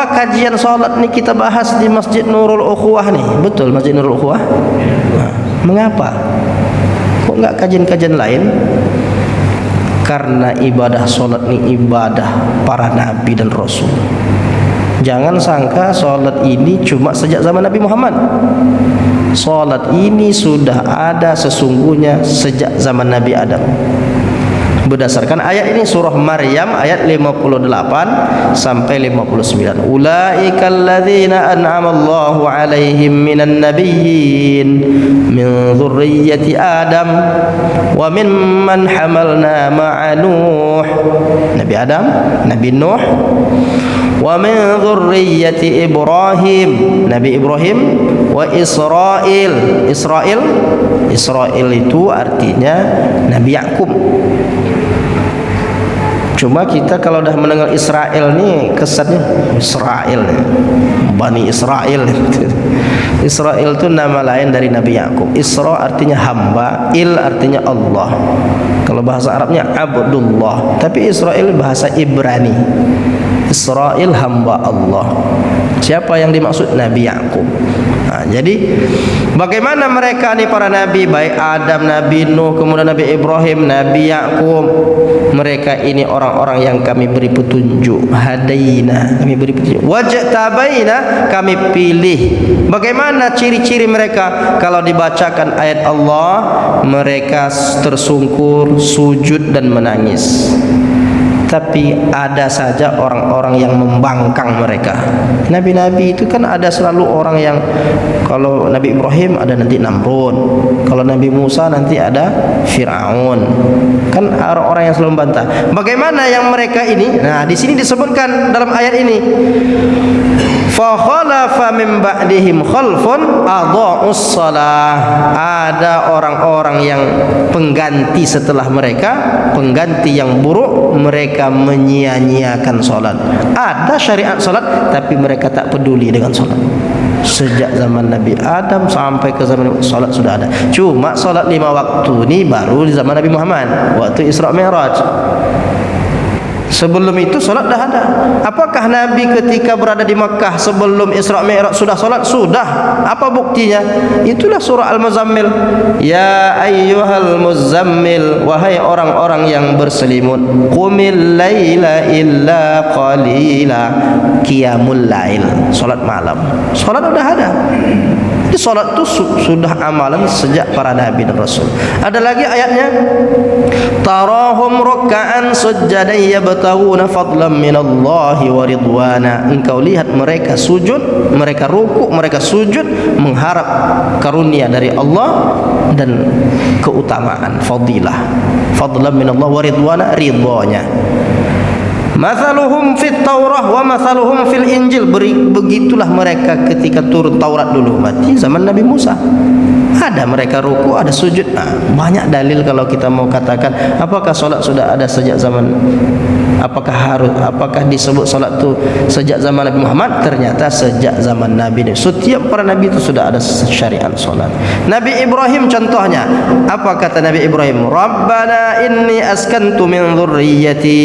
Mengapa kajian solat ni kita bahas di Masjid Nurul Ukhuwah ni? Betul Masjid Nurul Ukhuwah? Mengapa? Kok enggak kajian-kajian lain? Karena ibadah solat ni ibadah para nabi dan rasul. Jangan sangka solat ini cuma sejak zaman Nabi Muhammad. Solat ini sudah ada sesungguhnya sejak zaman Nabi Adam. Berdasarkan ayat ini, surah Maryam ayat 58 sampai 59. Ulaikal ladzina an'ama Allahu 'alaihim minan nabiyyin min dzurriyyati Adam wa mimman hamalna ma'a Nuh. Nabi Adam, Nabi Nuh, wa min dzurriyyati Ibrahim, Nabi Ibrahim, wa Israil. Israil itu artinya Nabi Yakub. Cuma kita kalau dah mendengar Israel ni kesannya Israel, Bani Israel. Israel itu nama lain dari Nabi Yakub. Isra artinya hamba, il artinya Allah. Kalau bahasa Arabnya Abdullah, tapi Israel bahasa Ibrani. Israel hamba Allah. Siapa yang dimaksud? Nabi Yakub. Jadi bagaimana mereka ni para nabi, baik Adam, Nabi Nuh, kemudian Nabi Ibrahim, Nabi Yakub, mereka ini orang-orang yang kami beri petunjuk. Hadaina, kami beri petunjuk. Wajtabaina, kami pilih. Bagaimana ciri-ciri mereka? Kalau dibacakan ayat Allah, mereka tersungkur, sujud dan menangis. Tapi ada saja orang-orang yang membangkang mereka. Nabi-nabi itu kan ada selalu orang yang, kalau Nabi Ibrahim ada nanti Namrud, kalau Nabi Musa nanti ada Fir'aun. Kan orang-orang yang selalu membantah. Bagaimana yang mereka ini? Nah, di sini disebutkan dalam ayat ini, fa khalafa min ba'dihim khalfun adha'us shalah. Ada orang-orang yang pengganti setelah mereka, pengganti yang buruk, mereka menyia-nyiakan solat. Ada syariat solat, tapi mereka tak peduli dengan solat. Sejak zaman Nabi Adam sampai ke zaman solat sudah ada. Cuma solat 5 waktu ni baru di zaman Nabi Muhammad, waktu Isra Mi'raj. Sebelum itu solat dah ada. Apakah Nabi ketika berada di Makkah sebelum Isra Mi'raj sudah solat? Sudah. Apa buktinya? Itulah surah Al-Muzammil. Ya ayyuhal muzammil, wahai orang-orang yang berselimut, qumil laila illa qalila, qiyamul lail, solat malam. Solat sudah ada. Jadi solat itu sudah amalan sejak para nabi dan rasul. Ada lagi ayatnya, tarahum ruk'an sujjadan yabtaghuna fadlan minallahi wa ridwana. Engkau lihat mereka sujud, mereka rukuk, mereka sujud mengharap karunia dari Allah dan keutamaan, fadilah. Fadlan minallah wa ridwana, ridhonya. Mathaluhum fit Taurah wa mathaluhum fil Injil. Begitulah mereka ketika turun Taurat dulu. Berarti zaman Nabi Musa ada mereka ruku, ada sujud. Banyak dalil kalau kita mau katakan apakah solat sudah ada sejak zaman, apakah disebut solat itu sejak zaman Nabi Muhammad? Ternyata sejak zaman Nabi. Setiap para nabi itu sudah ada syariat solat. Nabi Ibrahim contohnya, apa kata Nabi Ibrahim? Rabbana inni askantu min dzurriyyati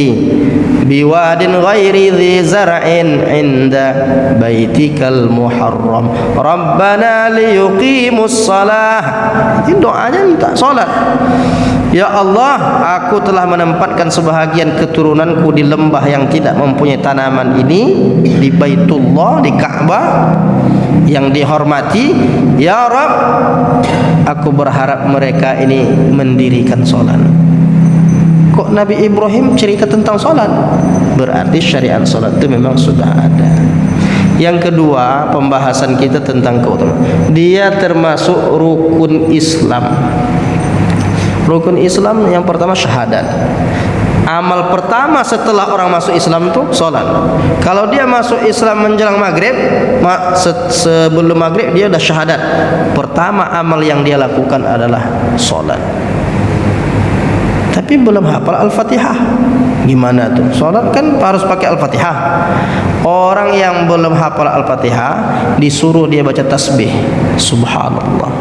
biwadin ghairi dhi zar'in inda baitikal muharram rabbana liyuqimus shalah. Ini doanya minta salat. Ya Allah, aku telah menempatkan sebahagian keturunanku di lembah yang tidak mempunyai tanaman ini, di Baitullah, di Ka'bah yang dihormati. Ya Rabb, aku berharap mereka ini mendirikan salat. Kok Nabi Ibrahim cerita tentang solat? Berarti syariat solat itu memang sudah ada. Yang kedua, pembahasan kita tentang keutamaan. Dia termasuk rukun Islam. Rukun Islam yang pertama syahadat. Amal pertama setelah orang masuk Islam itu solat. Kalau dia masuk Islam menjelang maghrib, sebelum maghrib dia dah syahadat. Pertama amal yang dia lakukan adalah solat. Tapi belum hafal Al-Fatihah. Gimana tuh? Salat kan harus pakai Al-Fatihah. Orang yang belum hafal Al-Fatihah disuruh dia baca tasbih. Subhanallah,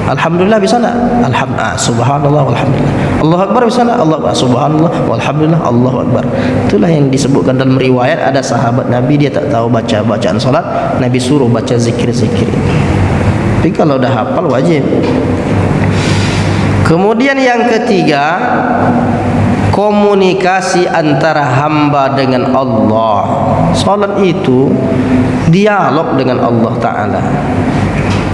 Alhamdulillah bisa enggak? Alhamdulillah, subhanallah walhamdulillah. Allahu akbar bisa enggak? Allah akbar, subhanallah walhamdulillah, Allahu akbar. Itulah yang disebutkan dalam riwayat, ada sahabat Nabi dia tak tahu baca bacaan salat, Nabi suruh baca zikir-zikir itu. Tapi kalau dah hafal wajib. Kemudian yang ketiga, komunikasi antara hamba dengan Allah. Salat itu dialog dengan Allah Ta'ala.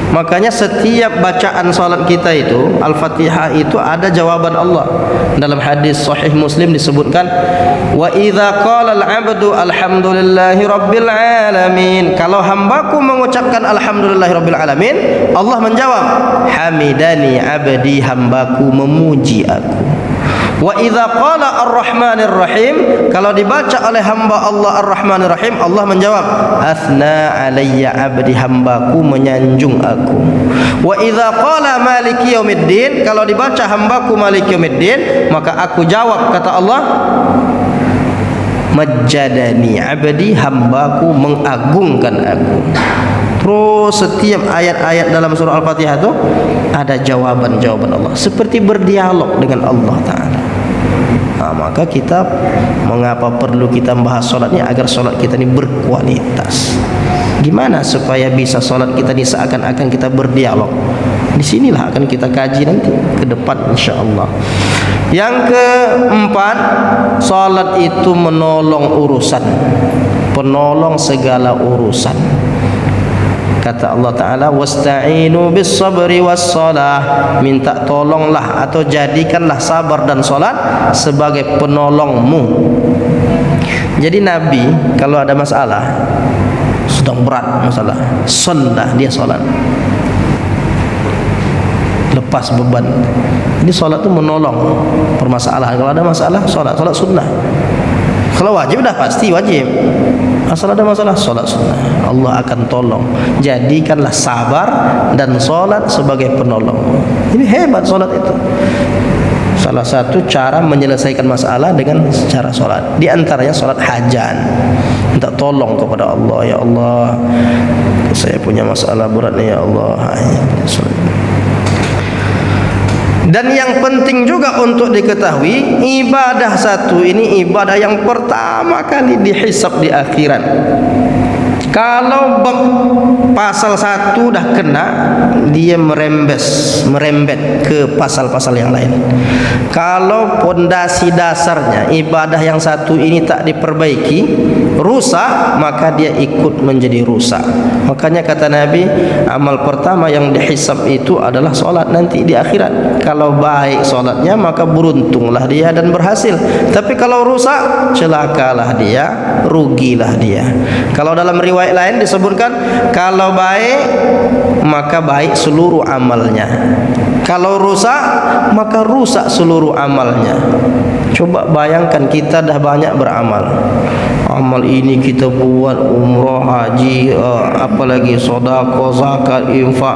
Makanya setiap bacaan salat kita itu, Al-Fatihah itu ada jawaban Allah. Dalam hadis sahih Muslim disebutkan, wa idza qala al-'abdu alhamdulillahi rabbil alamin. Kalau hambaku mengucapkan alhamdulillahi rabbil alamin, Allah menjawab, hamidani 'abdi, hambaku memuji aku. Wa idza qala ar-rahmanir rahim, kalau dibaca oleh hamba Allah ar-rahmanir rahim, Allah menjawab, athna alayya 'abdi, hambaku menyanjung aku. Wa idza qala maliki yaumiddin, kalau dibaca hambaku maliki yaumiddin, maka aku jawab, kata Allah, majjadani 'abdi, hambaku mengagungkan aku. Terus setiap ayat-ayat dalam surah Al-Fatihah itu ada jawaban-jawaban Allah, seperti berdialog dengan Allah Ta'ala. Maka kita, mengapa perlu kita membahas solat ini? Agar solat kita ini berkualitas. Gimana supaya bisa solat kita ini seakan-akan kita berdialog? Di sinilah akan kita kaji nanti ke depan insya-Allah. Yang keempat, solat itu menolong urusan, penolong segala urusan. Kata Allah Ta'ala, wasta'inu bis sabri was salah, minta tolonglah atau jadikanlah sabar dan solat sebagai penolongmu. Jadi Nabi kalau ada masalah, sedang berat masalah, salat, dia solat, lepas beban. Jadi solat itu menolong permasalahan. Kalau ada masalah, solat sunnah. Kalau wajib dah pasti wajib. Asal ada masalah, solat sunnah, Allah akan tolong. Jadikanlah sabar dan solat sebagai penolong. Ini hebat solat itu. Salah satu cara menyelesaikan masalah dengan cara solat. Di antaranya solat hajan, minta tolong kepada Allah. Ya Allah, saya punya masalah berat ni, ya Allah. Dan yang penting juga untuk diketahui, ibadah satu ini ibadah yang pertama kali dihisab di akhirat. Kalau pasal satu dah kena, dia merembet ke pasal-pasal yang lain. Kalau pondasi dasarnya ibadah yang satu ini tak diperbaiki, rusak, maka dia ikut menjadi rusak. Makanya kata Nabi, amal pertama yang dihisab itu adalah solat nanti di akhirat. Kalau baik solatnya, maka beruntunglah dia dan berhasil. Tapi kalau rusak, celakalah dia, rugilah dia. Kalau dalam riwayat lain disebutkan, kalau baik maka baik seluruh amalnya, kalau rusak maka rusak seluruh amalnya. Coba bayangkan, kita dah banyak beramal, amal ini kita buat, umrah, haji, apalagi sedekah, zakat, infak,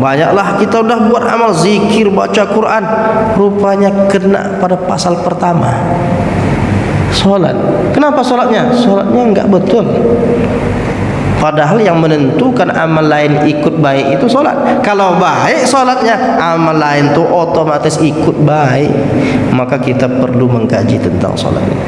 banyaklah kita dah buat amal, zikir, baca Quran, rupanya kena pada pasal pertama, solat. Kenapa solatnya? Solatnya enggak betul. Padahal yang menentukan amal lain ikut baik itu solat. Kalau baik solatnya, amal lain tu otomatis ikut baik. Maka kita perlu mengkaji tentang solat ini.